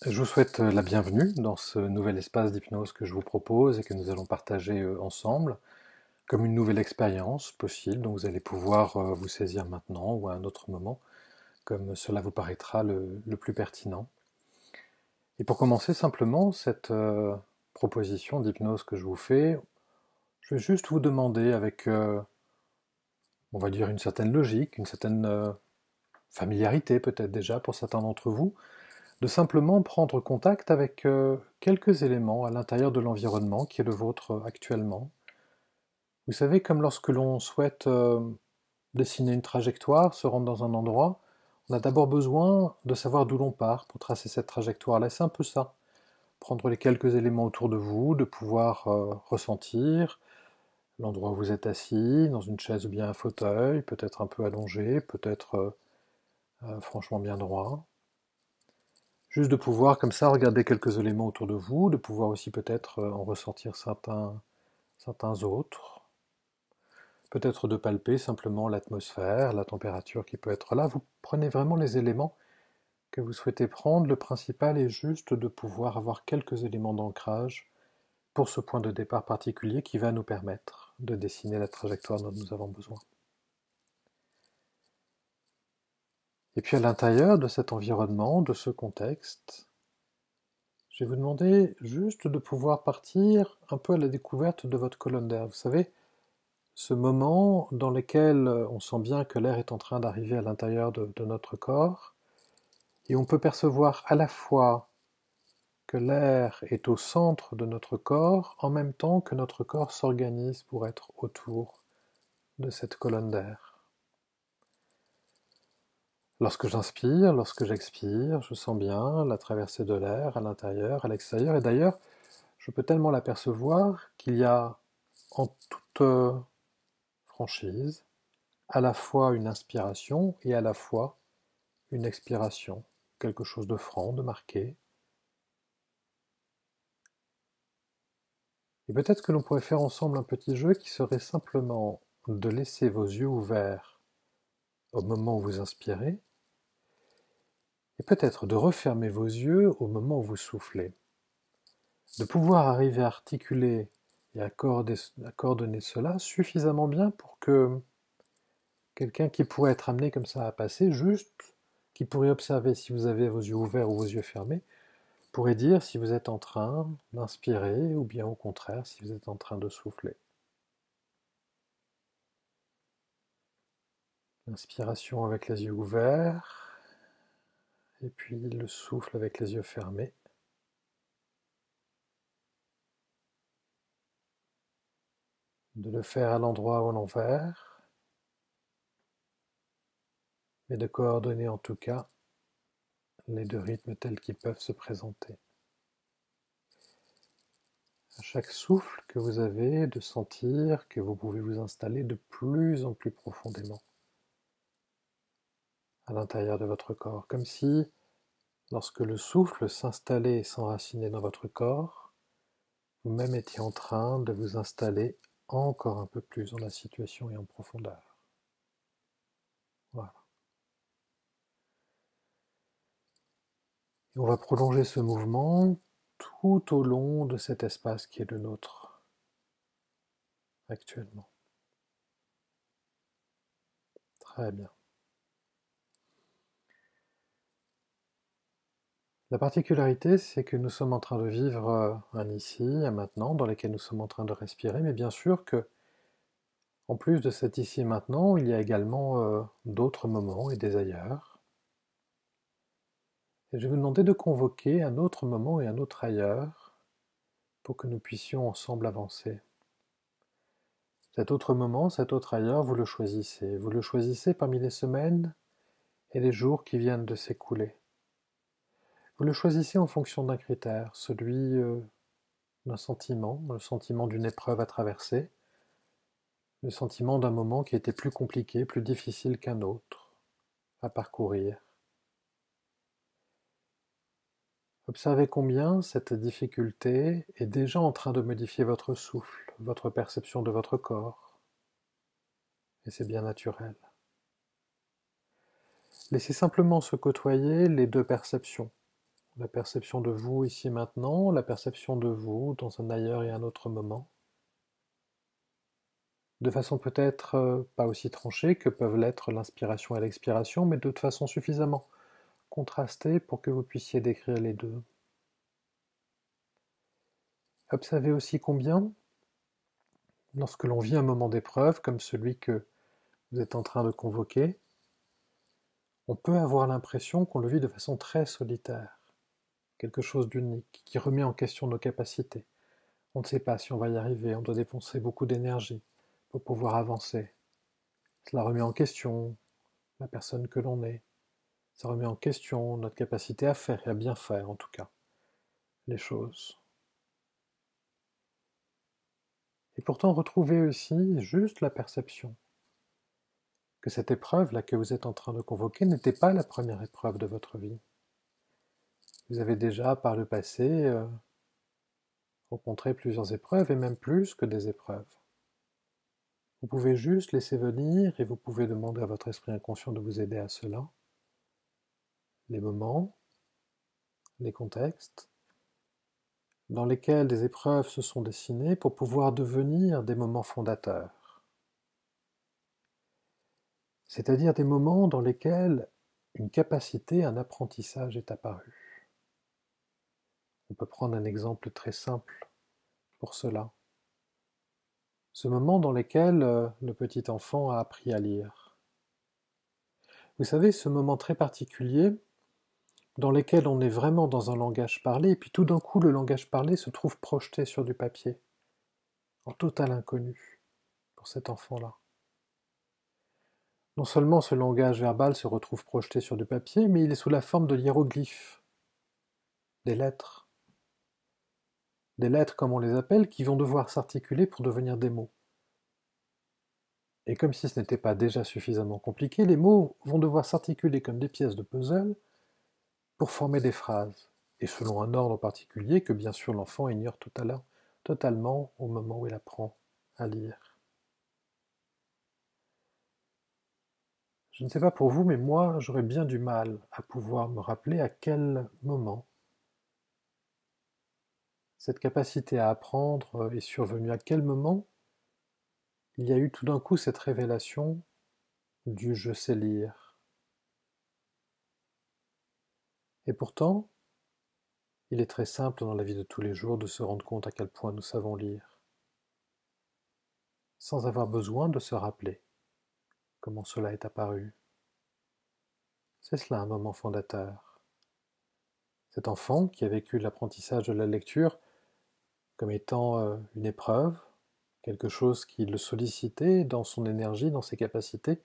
Je vous souhaite la bienvenue dans ce nouvel espace d'hypnose que je vous propose et que nous allons partager ensemble comme une nouvelle expérience possible dont vous allez pouvoir vous saisir maintenant ou à un autre moment comme cela vous paraîtra le plus pertinent. Et pour commencer simplement cette proposition d'hypnose que je vous fais, je vais juste vous demander avec, on va dire, une certaine logique, une certaine familiarité peut-être déjà pour certains d'entre vous, de simplement prendre contact avec quelques éléments à l'intérieur de l'environnement qui est le vôtre actuellement. Vous savez, comme lorsque l'on souhaite dessiner une trajectoire, se rendre dans un endroit, on a d'abord besoin de savoir d'où l'on part pour tracer cette trajectoire-là. C'est un peu ça. Prendre les quelques éléments autour de vous, de pouvoir ressentir l'endroit où vous êtes assis, dans une chaise ou bien un fauteuil, peut-être un peu allongé, peut-être franchement bien droit. Juste de pouvoir comme ça regarder quelques éléments autour de vous, de pouvoir aussi peut-être en ressortir certains autres, peut-être de palper simplement l'atmosphère, la température qui peut être là. Vous prenez vraiment les éléments que vous souhaitez prendre. Le principal est juste de pouvoir avoir quelques éléments d'ancrage pour ce point de départ particulier qui va nous permettre de dessiner la trajectoire dont nous avons besoin. Et puis à l'intérieur de cet environnement, de ce contexte, je vais vous demander juste de pouvoir partir un peu à la découverte de votre colonne d'air. Vous savez, ce moment dans lequel on sent bien que l'air est en train d'arriver à l'intérieur de notre corps, et on peut percevoir à la fois que l'air est au centre de notre corps, en même temps que notre corps s'organise pour être autour de cette colonne d'air. Lorsque j'inspire, lorsque j'expire, je sens bien la traversée de l'air à l'intérieur, à l'extérieur, et d'ailleurs, je peux tellement l'apercevoir qu'il y a en toute franchise à la fois une inspiration et à la fois une expiration, quelque chose de franc, de marqué. Et peut-être que l'on pourrait faire ensemble un petit jeu qui serait simplement de laisser vos yeux ouverts au moment où vous inspirez, et peut-être de refermer vos yeux au moment où vous soufflez. De pouvoir arriver à articuler et à coordonner cela suffisamment bien pour que quelqu'un qui pourrait être amené comme ça à passer, juste, qui pourrait observer si vous avez vos yeux ouverts ou vos yeux fermés, pourrait dire si vous êtes en train d'inspirer ou bien au contraire si vous êtes en train de souffler. L'inspiration avec les yeux ouverts, et puis le souffle avec les yeux fermés. De le faire à l'endroit ou à l'envers, mais de coordonner en tout cas les deux rythmes tels qu'ils peuvent se présenter. À chaque souffle que vous avez, de sentir que vous pouvez vous installer de plus en plus profondément à l'intérieur de votre corps, comme si, lorsque le souffle s'installait et s'enracinait dans votre corps, vous-même étiez en train de vous installer encore un peu plus dans la situation et en profondeur. Voilà. Et on va prolonger ce mouvement tout au long de cet espace qui est le nôtre actuellement. Très bien. La particularité, c'est que nous sommes en train de vivre un ici, un maintenant, dans lequel nous sommes en train de respirer, mais bien sûr que, en plus de cet ici et maintenant, il y a également d'autres moments et des ailleurs. Et je vais vous demander de convoquer un autre moment et un autre ailleurs pour que nous puissions ensemble avancer. Cet autre moment, cet autre ailleurs, vous le choisissez. Vous le choisissez parmi les semaines et les jours qui viennent de s'écouler. Vous le choisissez en fonction d'un critère, celui d'un sentiment, le sentiment d'une épreuve à traverser, le sentiment d'un moment qui était plus compliqué, plus difficile qu'un autre à parcourir. Observez combien cette difficulté est déjà en train de modifier votre souffle, votre perception de votre corps, et c'est bien naturel. Laissez simplement se côtoyer les deux perceptions, la perception de vous ici et maintenant, la perception de vous dans un ailleurs et un autre moment, de façon peut-être pas aussi tranchée que peuvent l'être l'inspiration et l'expiration, mais de façon suffisamment contrastée pour que vous puissiez décrire les deux. Observez aussi combien, lorsque l'on vit un moment d'épreuve comme celui que vous êtes en train de convoquer, on peut avoir l'impression qu'on le vit de façon très solitaire, quelque chose d'unique, qui remet en question nos capacités. On ne sait pas si on va y arriver, on doit dépenser beaucoup d'énergie pour pouvoir avancer. Cela remet en question la personne que l'on est. Ça remet en question notre capacité à faire et à bien faire, en tout cas, les choses. Et pourtant, retrouvez aussi juste la perception que cette épreuve-là que vous êtes en train de convoquer n'était pas la première épreuve de votre vie. Vous avez déjà, par le passé, rencontré plusieurs épreuves, et même plus que des épreuves. Vous pouvez juste laisser venir, et vous pouvez demander à votre esprit inconscient de vous aider à cela, les moments, les contextes, dans lesquels des épreuves se sont dessinées pour pouvoir devenir des moments fondateurs. C'est-à-dire des moments dans lesquels une capacité, un apprentissage est apparu. On peut prendre un exemple très simple pour cela. Ce moment dans lequel le petit enfant a appris à lire. Vous savez, ce moment très particulier dans lequel on est vraiment dans un langage parlé, et puis tout d'un coup le langage parlé se trouve projeté sur du papier, en total inconnu pour cet enfant-là. Non seulement ce langage verbal se retrouve projeté sur du papier, mais il est sous la forme de hiéroglyphes, des lettres. Des lettres, comme on les appelle, qui vont devoir s'articuler pour devenir des mots. Et comme si ce n'était pas déjà suffisamment compliqué, les mots vont devoir s'articuler comme des pièces de puzzle pour former des phrases, et selon un ordre particulier que bien sûr l'enfant ignore totalement au moment où il apprend à lire. Je ne sais pas pour vous, mais moi j'aurais bien du mal à pouvoir me rappeler à quel moment cette capacité à apprendre est survenue, à quel moment il y a eu tout d'un coup cette révélation du je sais lire. Et pourtant, il est très simple dans la vie de tous les jours de se rendre compte à quel point nous savons lire, sans avoir besoin de se rappeler comment cela est apparu. C'est cela un moment fondateur. Cet enfant qui a vécu l'apprentissage de la lecture comme étant une épreuve, quelque chose qui le sollicitait dans son énergie, dans ses capacités,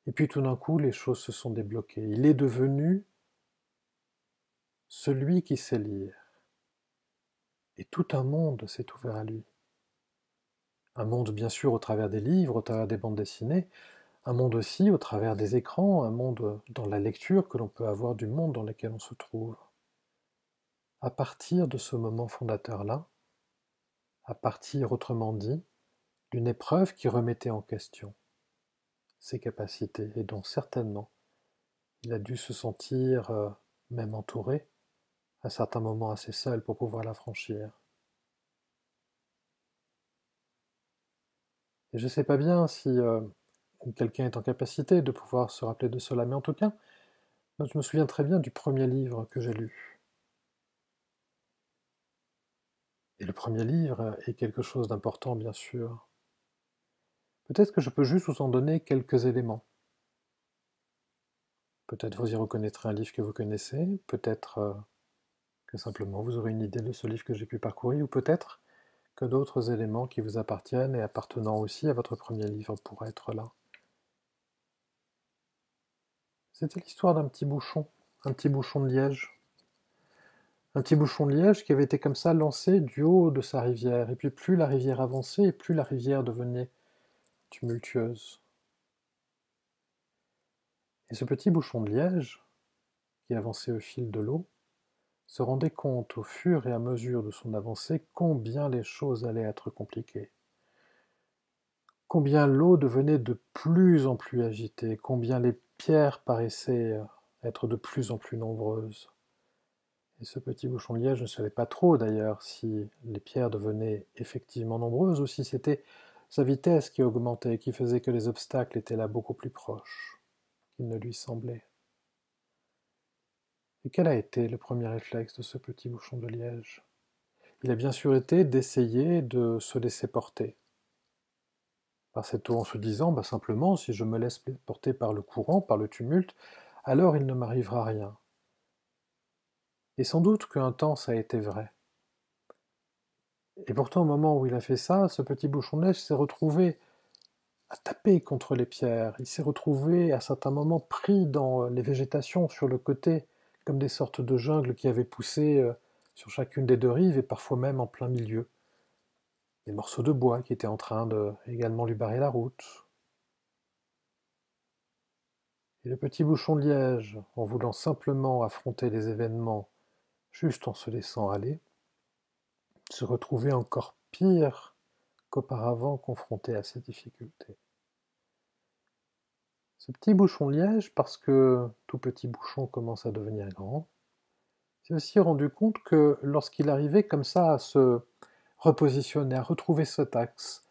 et puis tout d'un coup les choses se sont débloquées. Il est devenu celui qui sait lire. Et tout un monde s'est ouvert à lui. Un monde bien sûr au travers des livres, au travers des bandes dessinées, un monde aussi au travers des écrans, un monde dans la lecture que l'on peut avoir du monde dans lequel on se trouve. À partir de ce moment fondateur-là, à partir, autrement dit, d'une épreuve qui remettait en question ses capacités et dont certainement il a dû se sentir même entouré, à certains moments assez seul pour pouvoir la franchir. Et je ne sais pas bien si quelqu'un est en capacité de pouvoir se rappeler de cela, mais en tout cas, je me souviens très bien du premier livre que j'ai lu. Et le premier livre est quelque chose d'important, bien sûr. Peut-être que je peux juste vous en donner quelques éléments. Peut-être vous y reconnaîtrez un livre que vous connaissez, peut-être que simplement vous aurez une idée de ce livre que j'ai pu parcourir, ou peut-être que d'autres éléments qui vous appartiennent et appartenant aussi à votre premier livre pourraient être là. C'était l'histoire d'un petit bouchon de liège. Un petit bouchon de liège qui avait été comme ça lancé du haut de sa rivière, et puis plus la rivière avançait, et plus la rivière devenait tumultueuse. Et ce petit bouchon de liège, qui avançait au fil de l'eau, se rendait compte au fur et à mesure de son avancée combien les choses allaient être compliquées. Combien l'eau devenait de plus en plus agitée, combien les pierres paraissaient être de plus en plus nombreuses. Et ce petit bouchon de liège ne savait pas trop d'ailleurs si les pierres devenaient effectivement nombreuses ou si c'était sa vitesse qui augmentait, qui faisait que les obstacles étaient là beaucoup plus proches qu'il ne lui semblait. Et quel a été le premier réflexe de ce petit bouchon de liège? Il a bien sûr été d'essayer de se laisser porter. Par cette eau en se disant, simplement, si je me laisse porter par le courant, par le tumulte, alors il ne m'arrivera rien. Et sans doute qu'un temps ça a été vrai. Et pourtant, au moment où il a fait ça, ce petit bouchon de neige s'est retrouvé à taper contre les pierres. Il s'est retrouvé à certains moments pris dans les végétations sur le côté, comme des sortes de jungles qui avaient poussé sur chacune des deux rives et parfois même en plein milieu. Des morceaux de bois qui étaient en train de également lui barrer la route. Et le petit bouchon de liège, en voulant simplement affronter les événements juste en se laissant aller, se retrouvait encore pire qu'auparavant confronté à ces difficultés. Ce petit bouchon de liège, parce que tout petit bouchon commence à devenir grand, s'est aussi rendu compte que lorsqu'il arrivait comme ça à se repositionner, à retrouver cet axe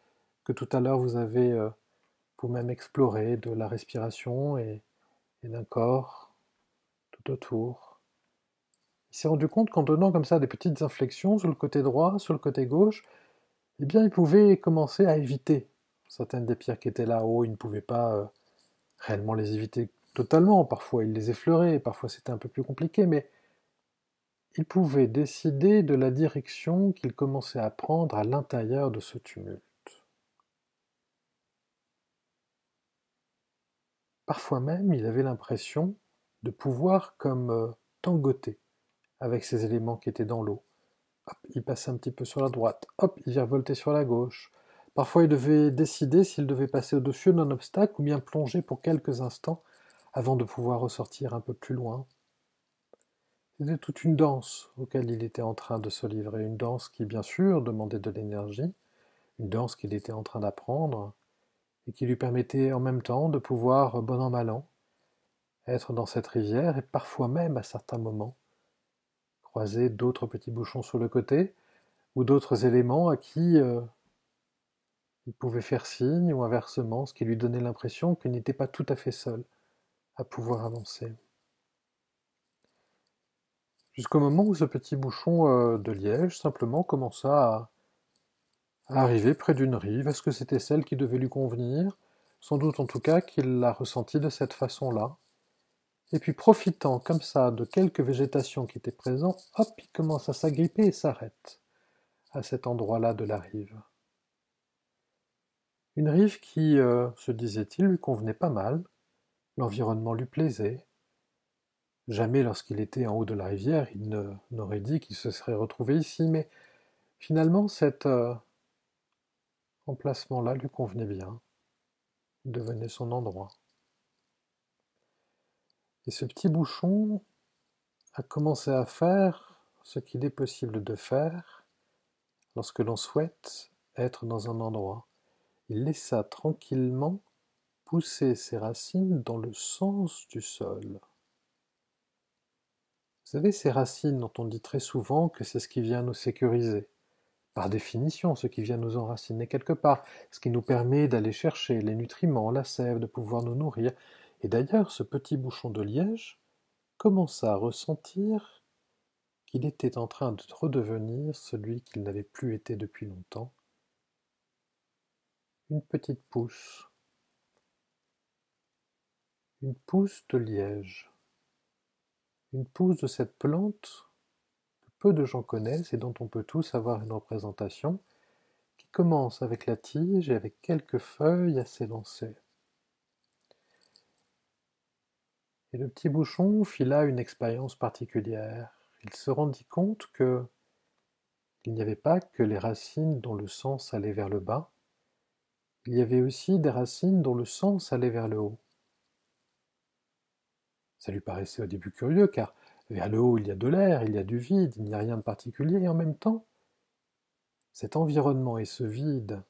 que tout à l'heure vous avez vous-même exploré, de la respiration et d'un corps tout autour, il s'est rendu compte qu'en donnant comme ça des petites inflexions sur le côté droit, sur le côté gauche, eh bien il pouvait commencer à éviter certaines des pierres qui étaient là-haut. Il ne pouvait pas réellement les éviter totalement, parfois il les effleurait, parfois c'était un peu plus compliqué, mais il pouvait décider de la direction qu'il commençait à prendre à l'intérieur de ce tumulte. Parfois même, il avait l'impression de pouvoir comme tangoter avec ces éléments qui étaient dans l'eau. Hop, il passait un petit peu sur la droite, hop, il virevoltait sur la gauche. Parfois, il devait décider s'il devait passer au-dessus d'un obstacle ou bien plonger pour quelques instants avant de pouvoir ressortir un peu plus loin. C'était toute une danse auquel il était en train de se livrer, une danse qui, bien sûr, demandait de l'énergie, une danse qu'il était en train d'apprendre, et qui lui permettait en même temps de pouvoir, bon an mal an, être dans cette rivière et parfois même, à certains moments, croiser d'autres petits bouchons sur le côté, ou d'autres éléments à qui il pouvait faire signe, ou inversement, ce qui lui donnait l'impression qu'il n'était pas tout à fait seul à pouvoir avancer. Jusqu'au moment où ce petit bouchon de liège simplement commença à arriver près d'une rive. Est-ce que c'était celle qui devait lui convenir? Sans doute en tout cas qu'il l'a ressenti de cette façon-là. Et puis profitant comme ça de quelques végétations qui étaient présentes, hop, il commence à s'agripper et s'arrête à cet endroit-là de la rive. Une rive qui, se disait-il, lui convenait pas mal, l'environnement lui plaisait. Jamais lorsqu'il était en haut de la rivière, il n'aurait dit qu'il se serait retrouvé ici, mais finalement cet emplacement-là lui convenait bien, il devenait son endroit. Et ce petit bouchon a commencé à faire ce qu'il est possible de faire lorsque l'on souhaite être dans un endroit. Il laissa tranquillement pousser ses racines dans le sens du sol. Vous savez, ces racines dont on dit très souvent que c'est ce qui vient nous sécuriser. Par définition, ce qui vient nous enraciner quelque part, ce qui nous permet d'aller chercher les nutriments, la sève, de pouvoir nous nourrir. Et d'ailleurs, ce petit bouchon de liège commença à ressentir qu'il était en train de redevenir celui qu'il n'avait plus été depuis longtemps, une petite pousse, une pousse de liège, une pousse de cette plante que peu de gens connaissent et dont on peut tous avoir une représentation, qui commence avec la tige et avec quelques feuilles à s'élancer. Et le petit bouchon fit là une expérience particulière. Il se rendit compte qu'il n'y avait pas que les racines dont le sens allait vers le bas, il y avait aussi des racines dont le sens allait vers le haut. Ça lui paraissait au début curieux, car vers le haut il y a de l'air, il y a du vide, il n'y a rien de particulier, et en même temps, cet environnement et ce vide,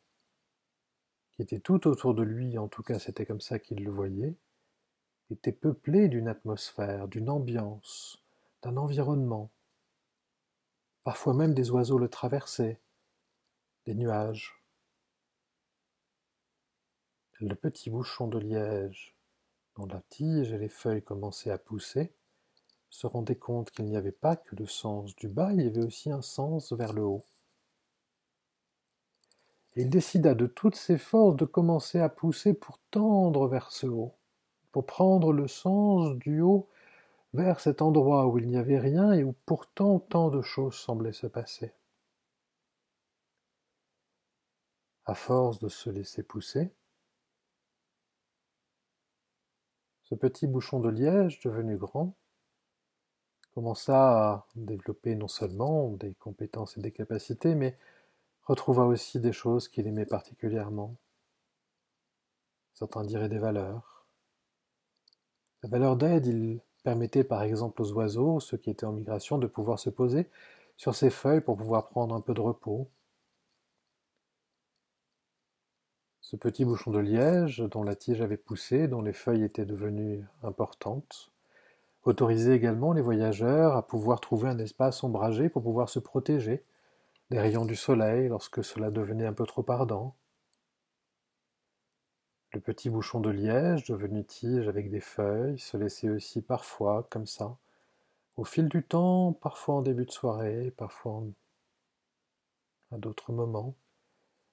qui était tout autour de lui, en tout cas c'était comme ça qu'il le voyait, était peuplé d'une atmosphère, d'une ambiance, d'un environnement Parfois même des oiseaux le traversaient, des nuages. Le petit bouchon de liège, dont la tige et les feuilles commençaient à pousser, se rendait compte qu'il n'y avait pas que le sens du bas, il y avait aussi un sens vers le haut. Et il décida de toutes ses forces de commencer à pousser pour tendre vers ce haut, pour prendre le sens du haut vers cet endroit où il n'y avait rien et où pourtant tant de choses semblaient se passer. À force de se laisser pousser, ce petit bouchon de liège, devenu grand, commença à développer non seulement des compétences et des capacités, mais retrouva aussi des choses qu'il aimait particulièrement. Certains diraient des valeurs. La valeur d'aide, il permettait par exemple aux oiseaux, ceux qui étaient en migration, de pouvoir se poser sur ces feuilles pour pouvoir prendre un peu de repos. Ce petit bouchon de liège, dont la tige avait poussé, dont les feuilles étaient devenues importantes, autorisait également les voyageurs à pouvoir trouver un espace ombragé pour pouvoir se protéger des rayons du soleil lorsque cela devenait un peu trop ardent. Le petit bouchon de liège, devenu tige avec des feuilles, se laissait aussi parfois, comme ça, au fil du temps, parfois en début de soirée, parfois à d'autres moments,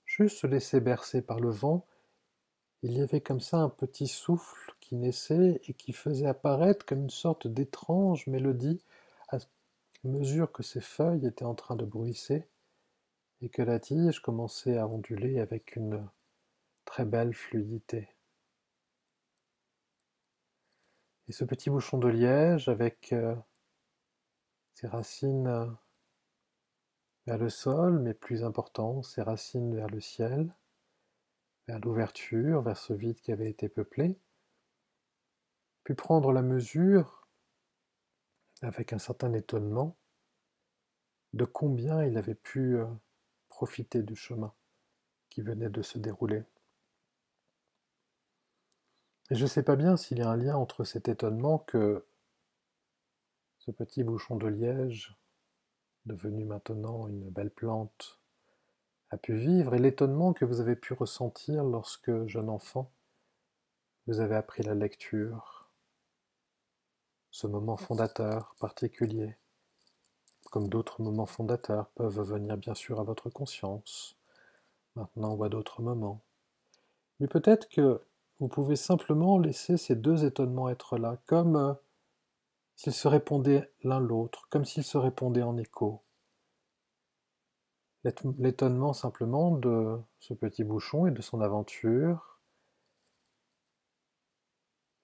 juste se laisser bercer par le vent. Il y avait comme ça un petit souffle qui naissait et qui faisait apparaître comme une sorte d'étrange mélodie à mesure que ces feuilles étaient en train de bruisser et que la tige commençait à onduler avec une très belle fluidité. Et ce petit bouchon de liège, avec ses racines vers le sol, mais plus important, ses racines vers le ciel, vers l'ouverture, vers ce vide qui avait été peuplé, put prendre la mesure, avec un certain étonnement, de combien il avait pu profiter du chemin qui venait de se dérouler. Et je ne sais pas bien s'il y a un lien entre cet étonnement que ce petit bouchon de liège, devenu maintenant une belle plante, a pu vivre, et l'étonnement que vous avez pu ressentir lorsque, jeune enfant, vous avez appris la lecture, ce moment fondateur particulier, comme d'autres moments fondateurs peuvent venir bien sûr à votre conscience, maintenant ou à d'autres moments. Mais peut-être que vous pouvez simplement laisser ces deux étonnements être là, comme s'ils se répondaient l'un l'autre, comme s'ils se répondaient en écho. L'étonnement simplement de ce petit bouchon et de son aventure,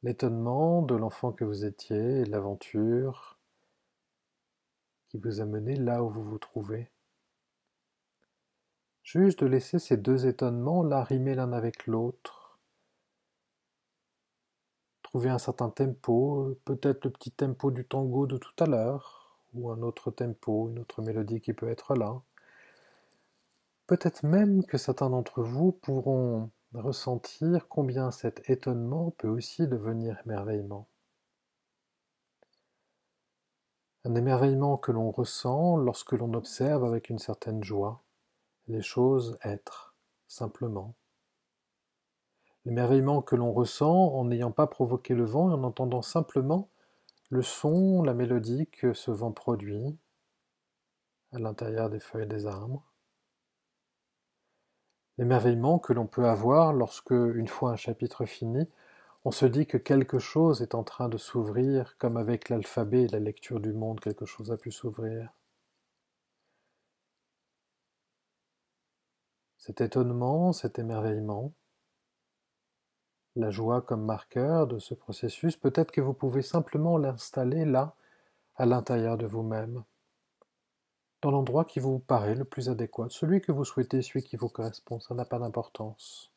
l'étonnement de l'enfant que vous étiez et de l'aventure qui vous a mené là où vous vous trouvez. Juste de laisser ces deux étonnements là rimer l'un avec l'autre, trouver un certain tempo, peut-être le petit tempo du tango de tout à l'heure, ou un autre tempo, une autre mélodie qui peut être là. Peut-être même que certains d'entre vous pourront ressentir combien cet étonnement peut aussi devenir émerveillement. Un émerveillement que l'on ressent lorsque l'on observe avec une certaine joie les choses être, simplement. L'émerveillement que l'on ressent en n'ayant pas provoqué le vent et en entendant simplement le son, la mélodie que ce vent produit à l'intérieur des feuilles des arbres. L'émerveillement que l'on peut avoir lorsque, une fois un chapitre fini, on se dit que quelque chose est en train de s'ouvrir, comme avec l'alphabet et la lecture du monde, quelque chose a pu s'ouvrir. Cet étonnement, cet émerveillement, la joie comme marqueur de ce processus, peut-être que vous pouvez simplement l'installer là, à l'intérieur de vous-même, dans l'endroit qui vous paraît le plus adéquat, celui que vous souhaitez, celui qui vous correspond, ça n'a pas d'importance.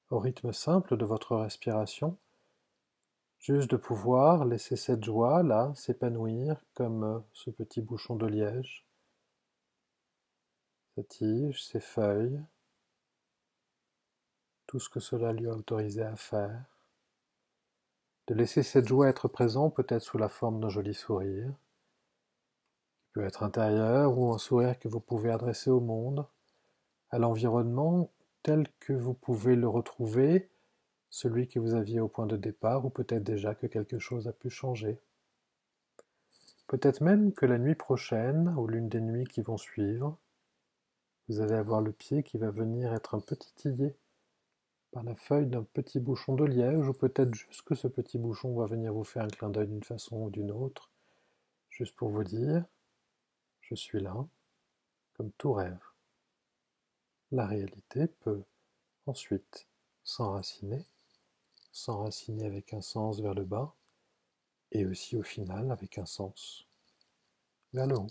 Au rythme simple de votre respiration, juste de pouvoir laisser cette joie-là s'épanouir comme ce petit bouchon de liège, sa tige, ses feuilles, tout ce que cela lui a autorisé à faire, de laisser cette joie être présente peut-être sous la forme d'un joli sourire, peut être intérieur ou un sourire que vous pouvez adresser au monde, à l'environnement tel que vous pouvez le retrouver, celui que vous aviez au point de départ, ou peut-être déjà que quelque chose a pu changer. Peut-être même que la nuit prochaine, ou l'une des nuits qui vont suivre, vous allez avoir le pied qui va venir être un peu titillé par la feuille d'un petit bouchon de liège, ou peut-être juste que ce petit bouchon va venir vous faire un clin d'œil d'une façon ou d'une autre, juste pour vous dire, je suis là, comme tout rêve. La réalité peut ensuite s'enraciner avec un sens vers le bas, et aussi au final avec un sens vers le haut.